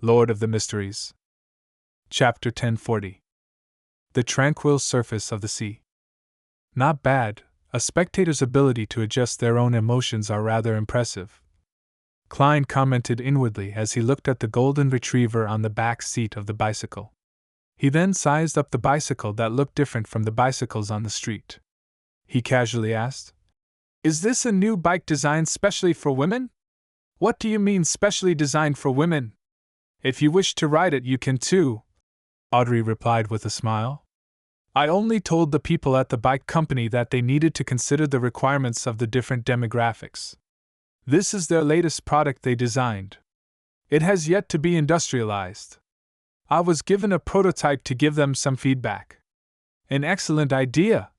Lord of the Mysteries. Chapter 1040. The Tranquil Surface of the Sea. Not bad, a spectator's ability to adjust their own emotions are rather impressive. Klein commented inwardly as he looked at the golden retriever on the back seat of the bicycle. He then sized up the bicycle that looked different from the bicycles on the street. He casually asked, "Is this a new bike designed specially for women?" "What do you mean specially designed for women? If you wish to ride it, you can too," Audrey replied with a smile. "I only told the people at the bike company that they needed to consider the requirements of the different demographics. This is their latest product they designed. It has yet to be industrialized. I was given a prototype to give them some feedback." "An excellent idea,"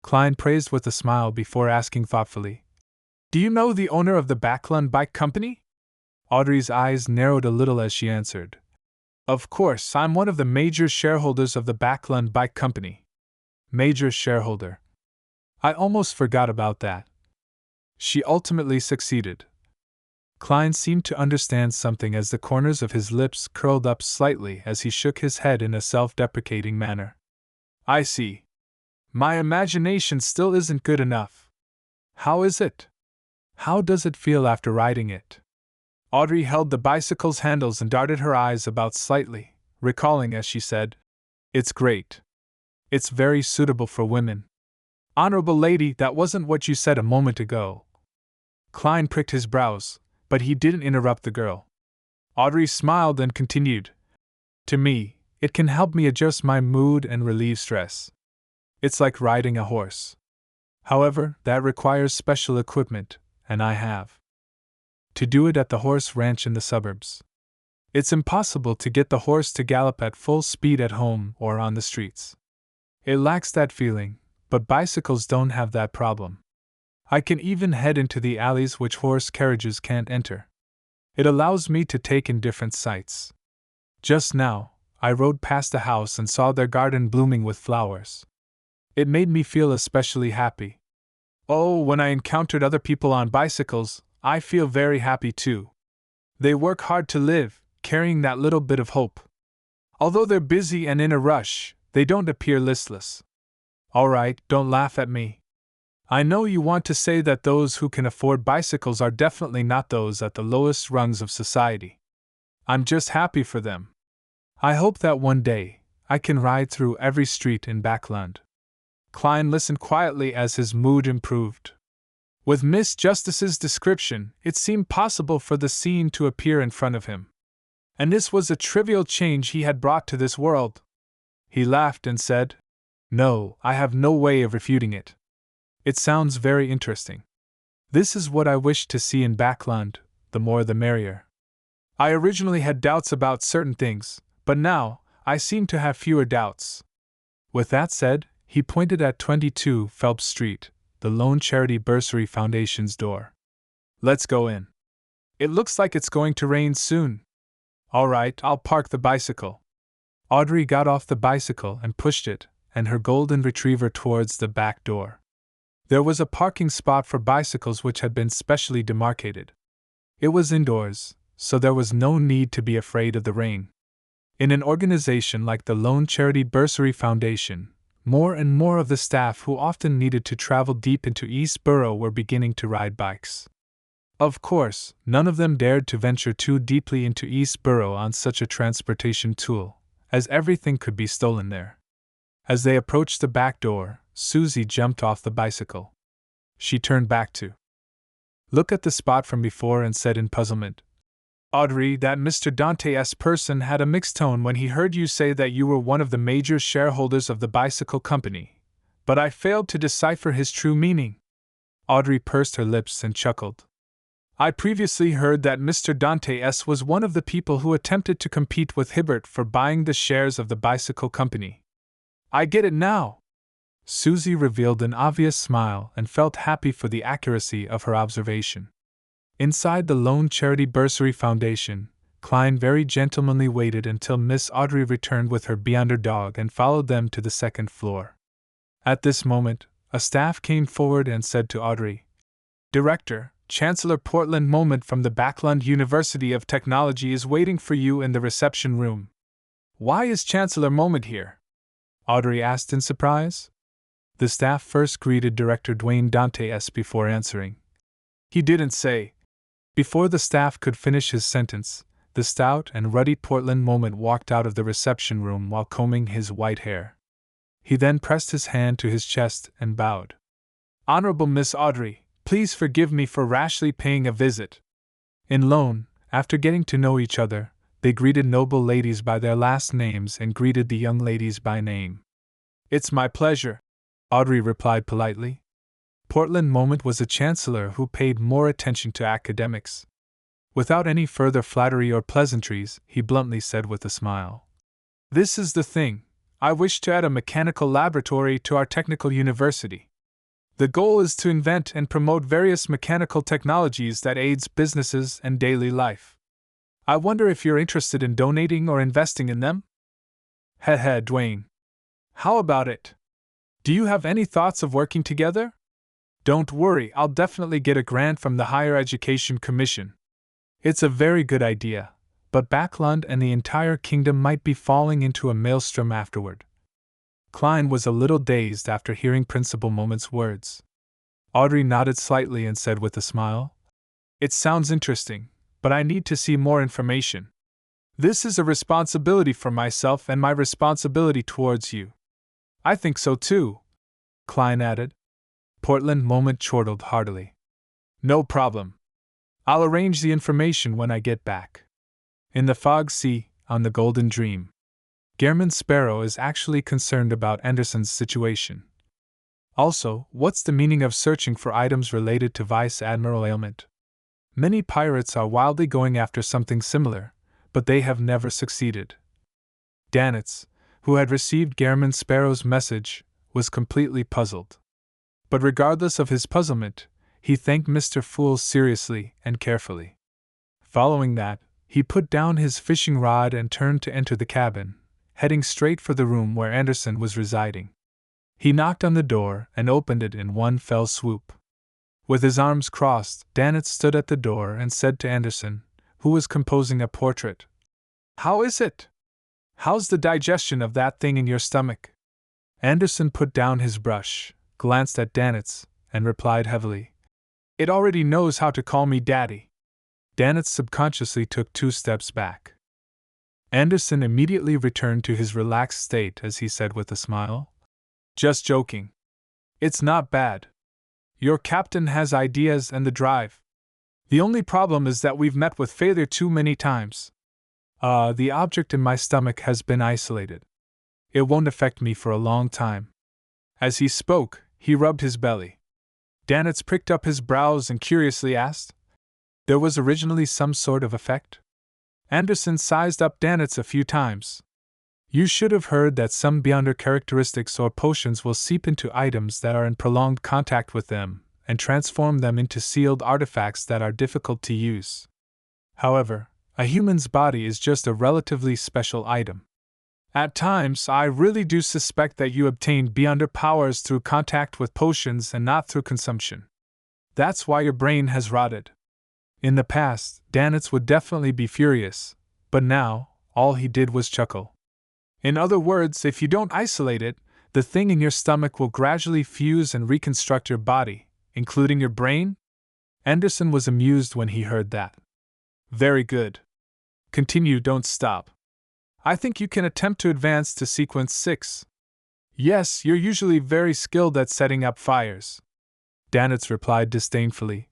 Klein praised with a smile before asking thoughtfully, "Do you know the owner of the Backlund Bike Company?" Audrey's eyes narrowed a little as she answered, "Of course, I'm one of the major shareholders of the Backlund Bike Company." Major shareholder. I almost forgot about that. She ultimately succeeded. Klein seemed to understand something as the corners of his lips curled up slightly as he shook his head in a self-deprecating manner. "I see. My imagination still isn't good enough. How is it? How does it feel after riding it?" Audrey held the bicycle's handles and darted her eyes about slightly, recalling as she said, "It's great. It's very suitable for women." "Honorable lady, that wasn't what you said a moment ago." Klein pricked his brows, but he didn't interrupt the girl. Audrey smiled and continued, "To me, it can help me adjust my mood and relieve stress. It's like riding a horse. However, that requires special equipment, and I have to do it at the horse ranch in the suburbs. It's impossible to get the horse to gallop at full speed at home or on the streets. It lacks that feeling, but bicycles don't have that problem. I can even head into the alleys which horse carriages can't enter. It allows me to take in different sights. Just now, I rode past a house and saw their garden blooming with flowers. It made me feel especially happy. Oh, when I encountered other people on bicycles, I feel very happy too. They work hard to live, carrying that little bit of hope. Although they're busy and in a rush, they don't appear listless. All right, don't laugh at me. I know you want to say that those who can afford bicycles are definitely not those at the lowest rungs of society. I'm just happy for them. I hope that one day, I can ride through every street in Backlund." Klein listened quietly as his mood improved. With Miss Justice's description, it seemed possible for the scene to appear in front of him. And this was a trivial change he had brought to this world. He laughed and said, "No, I have no way of refuting it. It sounds very interesting. This is what I wished to see in Backlund, the more the merrier. I originally had doubts about certain things, but now, I seem to have fewer doubts." With that said, he pointed at 22 Phelps Street, the Lone Charity Bursary Foundation's door. "Let's go in. It looks like it's going to rain soon." "All right, I'll park the bicycle." Audrey got off the bicycle and pushed it and her golden retriever towards the back door. There was a parking spot for bicycles which had been specially demarcated. It was indoors, so there was no need to be afraid of the rain. In an organization like the Lone Charity Bursary Foundation, more and more of the staff who often needed to travel deep into East Borough were beginning to ride bikes. Of course, none of them dared to venture too deeply into East Borough on such a transportation tool, as everything could be stolen there. As they approached the back door, Susie jumped off the bicycle. She turned back to look at the spot from before and said in puzzlement, "Audrey, that Mr. Dante's person had a mixed tone when he heard you say that you were one of the major shareholders of the bicycle company, but I failed to decipher his true meaning." Audrey pursed her lips and chuckled. "I previously heard that Mr. Dantes was one of the people who attempted to compete with Hibbert for buying the shares of the bicycle company. I get it now." Susie revealed an obvious smile and felt happy for the accuracy of her observation. Inside the Lone Charity Bursary Foundation, Klein very gentlemanly waited until Miss Audrey returned with her Beyonder dog and followed them to the second floor. At this moment, a staff came forward and said to Audrey, "Director, Chancellor Portland Moment from the Backlund University of Technology is waiting for you in the reception room. Why is Chancellor Moment here? Audrey asked in surprise. The staff first greeted Director Dwayne Dantes before answering. He didn't say. Before the staff could finish his sentence, the stout and ruddy Portland Moment walked out of the reception room while combing his white hair. He then pressed his hand to his chest and bowed. Honorable Miss Audrey, please forgive me for rashly paying a visit. In Lone, after getting to know each other, they greeted noble ladies by their last names and greeted the young ladies by name. It's my pleasure, Audrey replied politely. Portland Moment was a chancellor who paid more attention to academics. Without any further flattery or pleasantries, he bluntly said with a smile. This is the thing. I wish to add a mechanical laboratory to our technical university. The goal is to invent and promote various mechanical technologies that aids businesses and daily life. I wonder if you're interested in donating or investing in them? Heh, Dwayne. How about it? Do you have any thoughts of working together? Don't worry, I'll definitely get a grant from the Higher Education Commission. It's a very good idea, but Backlund and the entire kingdom might be falling into a maelstrom afterward. Klein was a little dazed after hearing Principal Moment's words. Audrey nodded slightly and said with a smile, It sounds interesting, but I need to see more information. This is a responsibility for myself and my responsibility towards you. I think so too, Klein added. Portland Moment chortled heartily. No problem. I'll arrange the information when I get back. In the Fog Sea, on the Golden Dream. Gehrman Sparrow is actually concerned about Anderson's situation. Also, what's the meaning of searching for items related to Vice Admiral Ailment? Many pirates are wildly going after something similar, but they have never succeeded. Danitz, who had received Gehrman Sparrow's message, was completely puzzled. But regardless of his puzzlement, he thanked Mr. Fool seriously and carefully. Following that, he put down his fishing rod and turned to enter the cabin, heading straight for the room where Anderson was residing. He knocked on the door and opened it in one fell swoop. With his arms crossed, Danitz stood at the door and said to Anderson, who was composing a portrait, How is it? How's the digestion of that thing in your stomach? Anderson put down his brush, glanced at Danitz, and replied heavily, It already knows how to call me Daddy. Danitz subconsciously took 2 steps back. Anderson immediately returned to his relaxed state as he said with a smile, Just joking. It's not bad. Your captain has ideas and the drive. The only problem is that we've met with failure too many times. The object in my stomach has been isolated. It won't affect me for a long time. As he spoke, he rubbed his belly. Danitz pricked up his brows and curiously asked, There was originally some sort of effect? Anderson sized up Danitz a few times. You should have heard that some beyonder characteristics or potions will seep into items that are in prolonged contact with them, and transform them into sealed artifacts that are difficult to use. However, a human's body is just a relatively special item. At times, I really do suspect that you obtained beyonder powers through contact with potions and not through consumption. That's why your brain has rotted. In the past, Danitz would definitely be furious, but now, all he did was chuckle. In other words, if you don't isolate it, the thing in your stomach will gradually fuse and reconstruct your body, including your brain? Anderson was amused when he heard that. Very good. Continue, don't stop. I think you can attempt to advance to sequence 6. Yes, you're usually very skilled at setting up fires. Danitz replied disdainfully.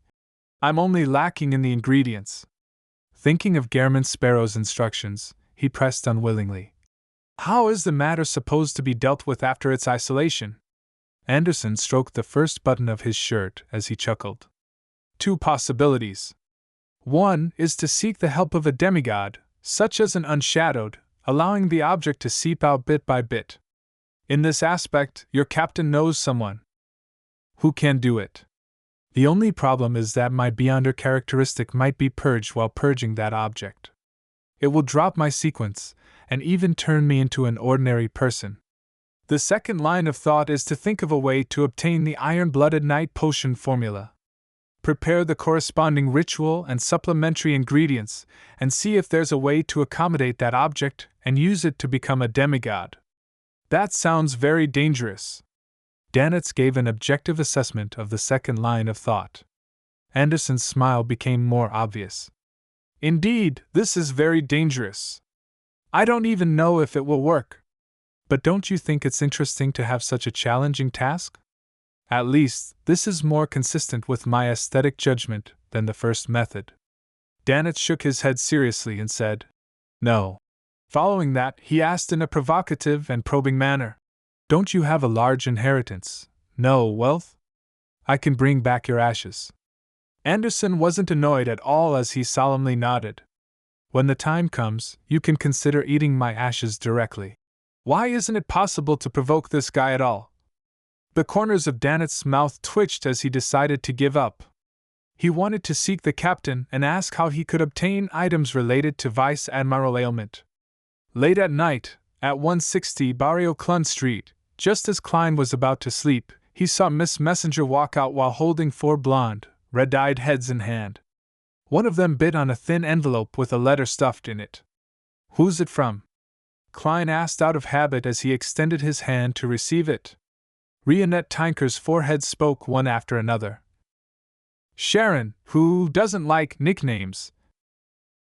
I'm only lacking in the ingredients. Thinking of Gehrman Sparrow's instructions, he pressed unwillingly. How is the matter supposed to be dealt with after its isolation? Anderson stroked the first button of his shirt as he chuckled. 2 possibilities. One is to seek the help of a demigod, such as an unshadowed, allowing the object to seep out bit by bit. In this aspect, your captain knows someone who can do it. The only problem is that my beyonder characteristic might be purged while purging that object. It will drop my sequence, and even turn me into an ordinary person. The second line of thought is to think of a way to obtain the iron-blooded night potion formula. prepare the corresponding ritual and supplementary ingredients, and see if there's a way to accommodate that object and use it to become a demigod. That sounds very dangerous. Danitz gave an objective assessment of the second line of thought. Anderson's smile became more obvious. Indeed, this is very dangerous. I don't even know if it will work. But don't you think it's interesting to have such a challenging task? At least, this is more consistent with my aesthetic judgment than the first method. Danitz shook his head seriously and said, No. Following that, he asked in a provocative and probing manner, Don't you have a large inheritance? No wealth? I can bring back your ashes. Anderson wasn't annoyed at all as he solemnly nodded. When the time comes, you can consider eating my ashes directly. Why isn't it possible to provoke this guy at all? The corners of Danitz's mouth twitched as he decided to give up. He wanted to seek the captain and ask how he could obtain items related to Vice Admiral ailment. Late at night, at 160 Barrio Clun Street, just as Klein was about to sleep, he saw Miss Messenger walk out while holding 4 blonde, red-eyed heads in hand. One of them bit on a thin envelope with a letter stuffed in it. Who's it from? Klein asked out of habit as he extended his hand to receive it. Rionette Tinker's forehead spoke one after another. Sharon, who doesn't like nicknames,